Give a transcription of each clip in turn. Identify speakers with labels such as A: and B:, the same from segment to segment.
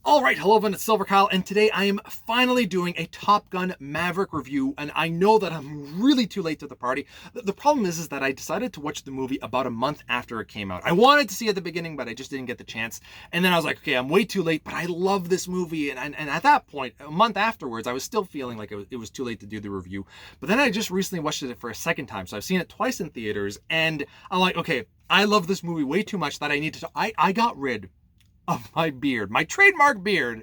A: Alright, hello everyone, it's silverkyle, and today I am finally doing a Top Gun Maverick review, and I know that I'm really too late to the party. The problem is that I decided to watch the movie about a month after it came out. I wanted to see it at the beginning, but I just didn't get the chance, and then I was like, okay, I'm way too late, but I love this movie, and at that point, a month afterwards, I was still feeling like it was too late to do the review. But then I just recently watched it for a second time, so I've seen it twice in theaters, and I'm like, okay, I love this movie way too much that I need to... I got rid of my beard, my trademark beard,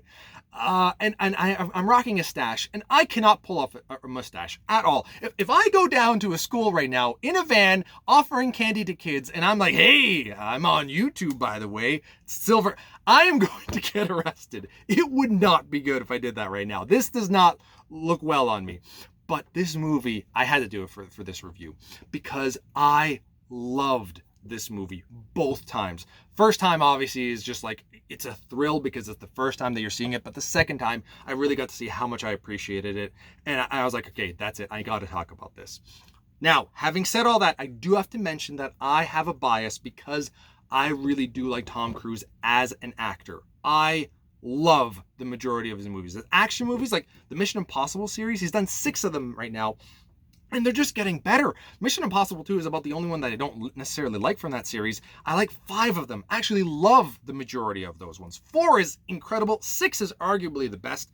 A: and I'm rocking a stash, and I cannot pull off a mustache at all. If I go down to a school right now in a van offering candy to kids, and I'm like, hey, I'm on YouTube, by the way, Silver, I am going to get arrested. It would not be good if I did that right now. This does not look well on me. But this movie, I had to do it for this review because I loved this movie both times. First time obviously is just like, it's a thrill because it's the first time that you're seeing it, but the second time I really got to see how much I appreciated it, and I was like, okay, that's it, I gotta talk about this. Now, having said all that, I do have to mention that I have a bias because I really do like Tom Cruise as an actor. I love the majority of his movies. The action movies, like the Mission Impossible series, he's done 6 of them right now, and they're just getting better. Mission Impossible 2 is about the only one that I don't necessarily like from that series. I like 5 of them. I actually love the majority of those ones. 4 is incredible. 6 is arguably the best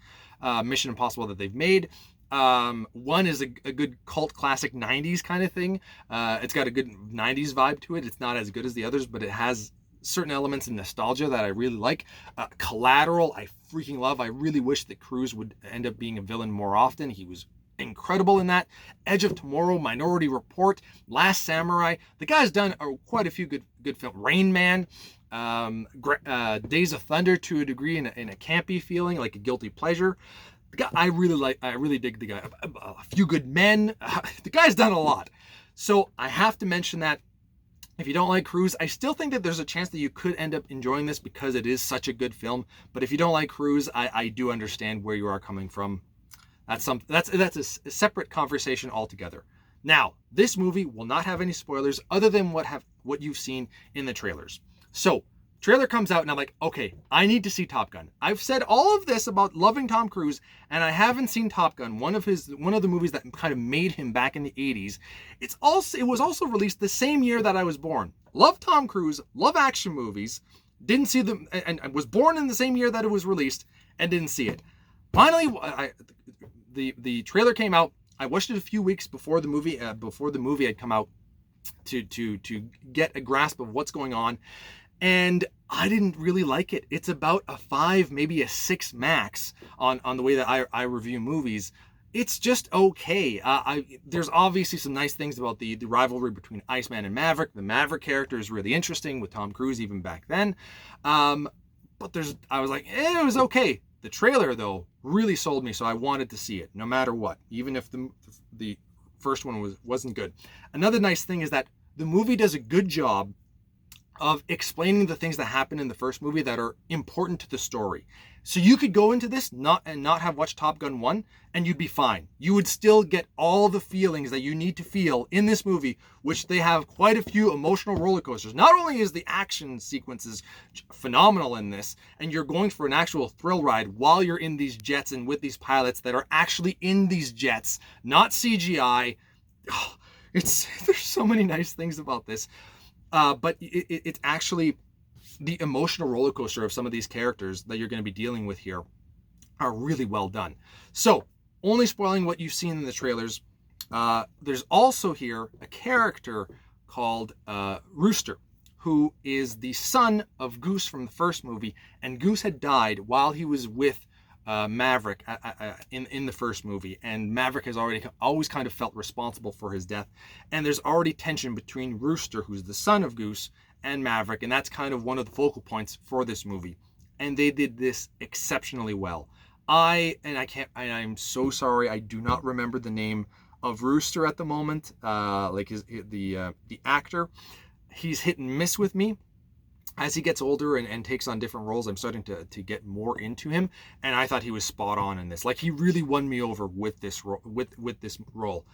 A: Mission Impossible that they've made. 1 is a good cult classic 90s kind of thing. It's got a good 90s vibe to it. It's not as good as the others, but it has certain elements of nostalgia that I really like. Collateral, I freaking love. I really wish that Cruise would end up being a villain more often. He was incredible in that. Edge of Tomorrow, Minority Report, Last Samurai. The guy's done quite a few good films. Rain Man, Days of Thunder to a degree, in a campy feeling, like a guilty pleasure. The guy, I really dig the guy. A Few Good Men. The guy's done a lot. So I have to mention that. If you don't like Cruise, I still think that there's a chance that you could end up enjoying this because it is such a good film. But if you don't like Cruise, I do understand where you are coming from. That's a separate conversation altogether. Now, this movie will not have any spoilers other than what you've seen in the trailers. So, trailer comes out and I'm like, okay, I need to see Top Gun. I've said all of this about loving Tom Cruise, and I haven't seen Top Gun, one of the movies that kind of made him back in the 80s. It was also released the same year that I was born. Love Tom Cruise, love action movies, didn't see them, and I was born in the same year that it was released and didn't see it. Finally, the trailer came out. I watched it a few weeks before the movie had come out to get a grasp of what's going on, and I didn't really like it. It's about a 5, maybe a 6 max on the way that I review movies. It's just okay. There's obviously some nice things about the rivalry between Iceman and Maverick. The Maverick character is really interesting with Tom Cruise even back then, but I was like, it was okay. The trailer, though, really sold me, so I wanted to see it, no matter what, even if the first one wasn't good. Another nice thing is that the movie does a good job of explaining the things that happen in the first movie that are important to the story. So you could go into this not have watched Top Gun 1, and you'd be fine. You would still get all the feelings that you need to feel in this movie, which they have quite a few emotional roller coasters. Not only is the action sequences phenomenal in this, and you're going for an actual thrill ride while you're in these jets and with these pilots that are actually in these jets, not CGI. Oh, there's so many nice things about this. But it's actually the emotional roller coaster of some of these characters that you're going to be dealing with here are really well done. So, only spoiling what you've seen in the trailers, there's also here a character called Rooster, who is the son of Goose from the first movie, and Goose had died while he was with Maverick in the first movie, and Maverick has always kind of felt responsible for his death, and there's already tension between Rooster, who's the son of Goose, and Maverick, and that's kind of one of the focal points for this movie, and they did this exceptionally well. I'm so sorry, I do not remember the name of Rooster at the moment, like the actor. He's hit and miss with me. As he gets older and takes on different roles, I'm starting to get more into him, and I thought he was spot on in this. Like, he really won me over with this role.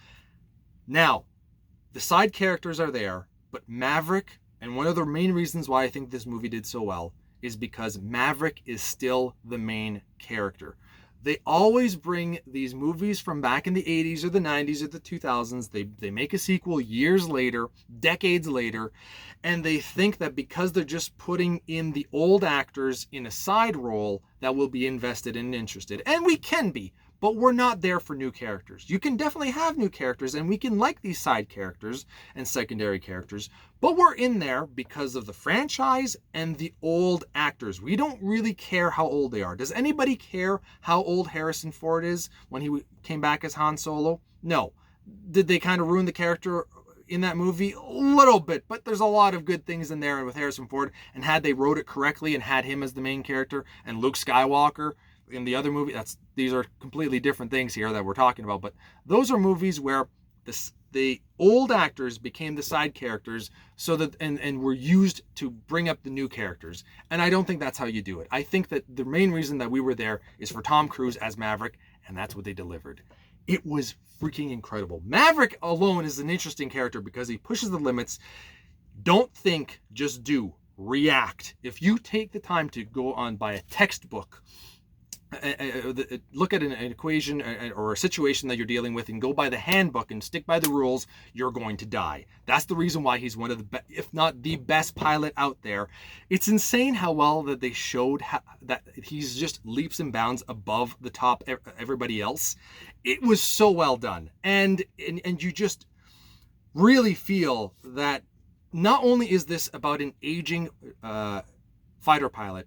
A: Now, the side characters are there, but Maverick, and one of the main reasons why I think this movie did so well, is because Maverick is still the main character. They always bring these movies from back in the 80s or the 90s or the 2000s. They make a sequel years later, decades later, and they think that because they're just putting in the old actors in a side role that we'll be invested and interested. And we can be, but we're not there for new characters. You can definitely have new characters, and we can like these side characters and secondary characters, but we're in there because of the franchise and the old actors. We don't really care how old they are. Does anybody care how old Harrison Ford is when he came back as Han Solo? No. Did they kind of ruin the character in that movie? A little bit, but there's a lot of good things in there with Harrison Ford, and had they wrote it correctly and had him as the main character and Luke Skywalker in the other movie, these are completely different things here that we're talking about, but those are movies where the old actors became the side characters so that and were used to bring up the new characters. And I don't think that's how you do it. I think that the main reason that we were there is for Tom Cruise as Maverick, and that's what they delivered. It was freaking incredible. Maverick alone is an interesting character because he pushes the limits. Don't think, just do. React. If you take the time to go on by a textbook, look at an equation or a situation that you're dealing with and go by the handbook and stick by the rules, you're going to die. That's the reason why he's one of the best, if not the best pilot out there. It's insane how well that they showed that he's just leaps and bounds above the top everybody else. It was so well done. And you just really feel that not only is this about an aging fighter pilot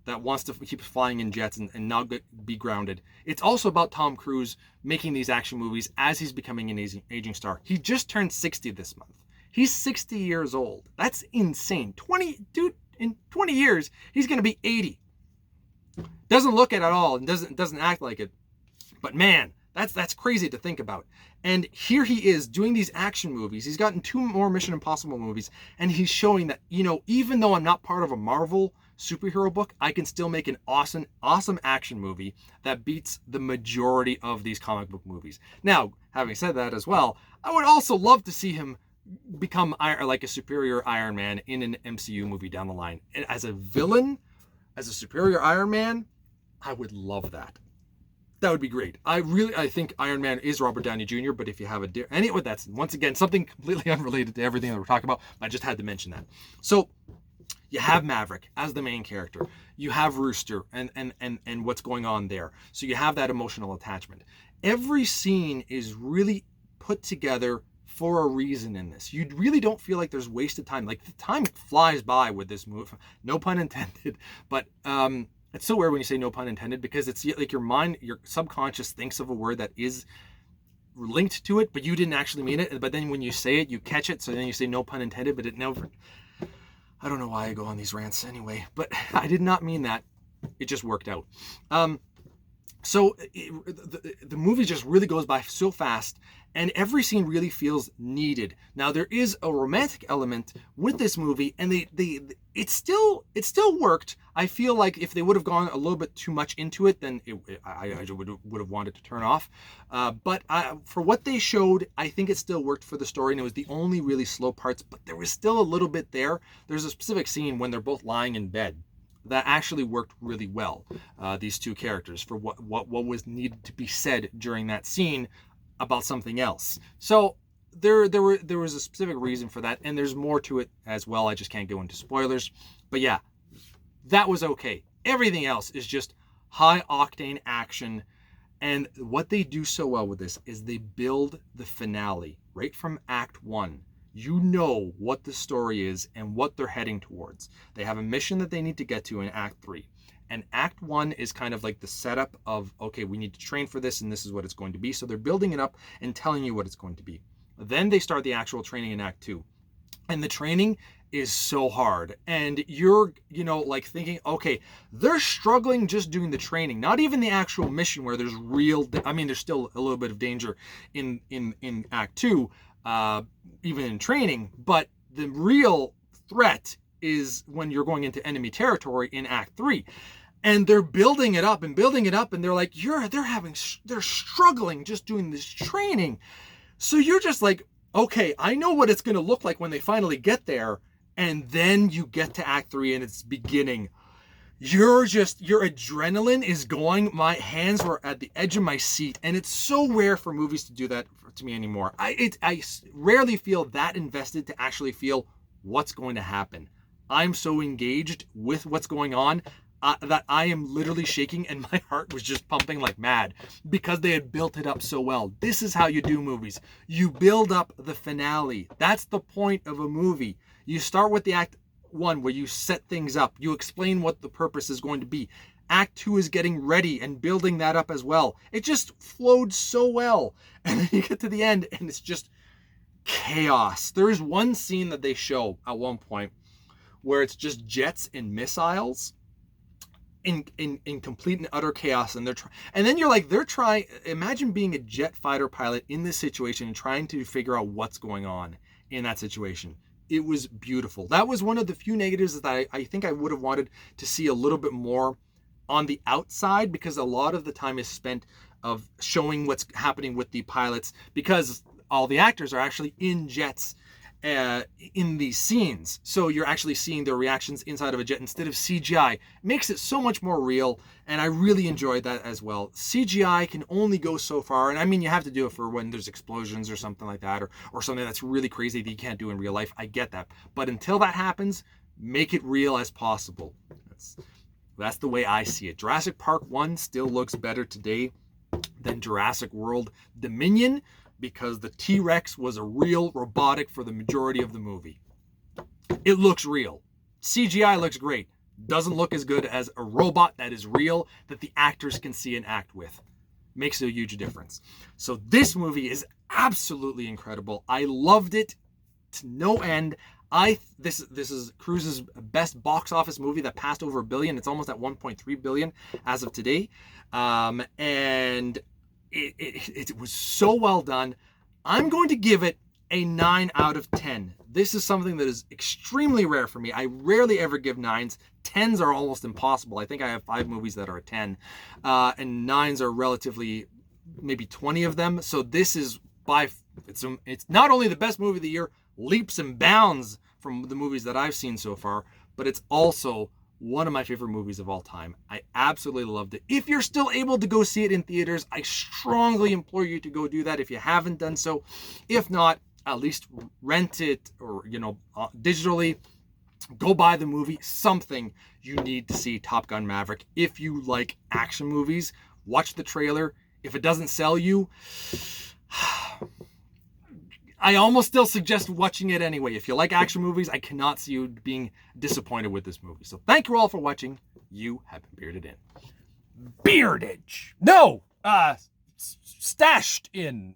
A: that wants to keep flying in jets and not be grounded. It's also about Tom Cruise making these action movies as he's becoming an aging star. He just turned 60 this month. He's 60 years old. That's insane. In 20 years, he's going to be 80. Doesn't look it at all and doesn't act like it. But man, that's crazy to think about. And here he is doing these action movies. He's gotten 2 more Mission Impossible movies, and he's showing that, even though I'm not part of a Marvel superhero book, I can still make an awesome action movie that beats the majority of these comic book movies. Now, having said that as well, I would also love to see him become like a superior Iron Man in an MCU movie down the line. And as a villain, as a superior Iron Man, I would love that. That would be great. I think Iron Man is Robert Downey Jr., but if you have anyway, that's once again something completely unrelated to everything that we're talking about. I just had to mention that. So you have Maverick as the main character. You have Rooster and what's going on there. So you have that emotional attachment. Every scene is really put together for a reason in this. You really don't feel like there's wasted time. Like the time flies by with this movie. No pun intended. But it's so weird when you say no pun intended because it's like your mind, your subconscious thinks of a word that is linked to it, but you didn't actually mean it. But then when you say it, you catch it. So then you say no pun intended, but it never... I don't know why I go on these rants anyway, but I did not mean that. It just worked out. So the movie just really goes by so fast, and every scene really feels needed. Now there is a romantic element with this movie, and it still worked. I feel like if they would have gone a little bit too much into it, then I would have wanted to turn off. But for what they showed, I think it still worked for the story, and it was the only really slow parts. But there was still a little bit there. There's a specific scene when they're both lying in bed that actually worked really well. These two characters for what was needed to be said during that scene about something else. So there was a specific reason for that, and there's more to it as well. I just can't go into spoilers. But yeah, that was okay. Everything else is just high octane action. And what they do so well with this is they build the finale right from Act 1. You know what the story is and what they're heading towards. They have a mission that they need to get to in Act 3. And Act 1 is kind of like the setup of, okay, we need to train for this and this is what it's going to be. So they're building it up and telling you what it's going to be. Then they start the actual training in Act 2. And the training is so hard. And you're, like thinking, okay, they're struggling just doing the training, not even the actual mission where there's there's still a little bit of danger in Act 2, even in training, but the real threat is when you're going into enemy territory in Act 3. And they're building it up, and they're like, they're struggling just doing this training. So you're just like, okay, I know what it's going to look like when they finally get there. And then you get to Act 3 and it's beginning. your adrenaline is going. My hands were at the edge of my seat, and it's so rare for movies to do that to me anymore. I rarely feel that invested to actually feel what's going to happen. I'm so engaged with what's going on that I am literally shaking, and my heart was just pumping like mad because they had built it up so well. This is how you do movies. You build up the finale. That's the point of a movie. You start with the act one where you set things up. You explain what the purpose is going to be. Act two is getting ready and building that up as well. It just flowed so well. And then you get to the end and it's just chaos. There's one scene that they show at one point where it's just jets and missiles in complete and utter chaos, and then you're like, imagine being a jet fighter pilot in this situation and trying to figure out what's going on in that situation. It was beautiful. That was one of the few negatives that I think I would have wanted to see a little bit more on the outside, because a lot of the time is spent of showing what's happening with the pilots, because all the actors are actually in jets in these scenes. So you're actually seeing their reactions inside of a jet instead of CGI. It makes it so much more real, and I really enjoyed that as well. CGI can only go so far, and I mean, you have to do it for when there's explosions or something like that, or something that's really crazy that you can't do in real life. I get that. But until that happens, make it real as possible. That's the way I see it. Jurassic Park 1 still looks better today than Jurassic World Dominion, because the T-Rex was a real robotic for the majority of the movie. It looks real. CGI looks great. Doesn't look as good as a robot that is real, that the actors can see and act with. Makes a huge difference. So this movie is absolutely incredible. I loved it to no end. This is Cruise's best box office movie that passed over $1 billion. It's almost at 1.3 billion as of today. And it was so well done. I'm going to give it a 9 out of 10. This is something that is extremely rare for me. I rarely ever give 9s. 10s are almost impossible. I think I have 5 movies that are a 10, and 9s are relatively maybe 20 of them. So this is it's not only the best movie of the year, leaps and bounds from the movies that I've seen so far, but it's also one of my favorite movies of all time. I absolutely loved it. If you're still able to go see it in theaters, I strongly implore you to go do that if you haven't done so. If not, at least rent it or, digitally. Go buy the movie. Something you need to see Top Gun Maverick. If you like action movies, watch the trailer. If it doesn't sell you, I almost still suggest watching it anyway. If you like action movies, I cannot see you being disappointed with this movie. So thank you all for watching. You have been bearded in. Beardage. No! Stashed in.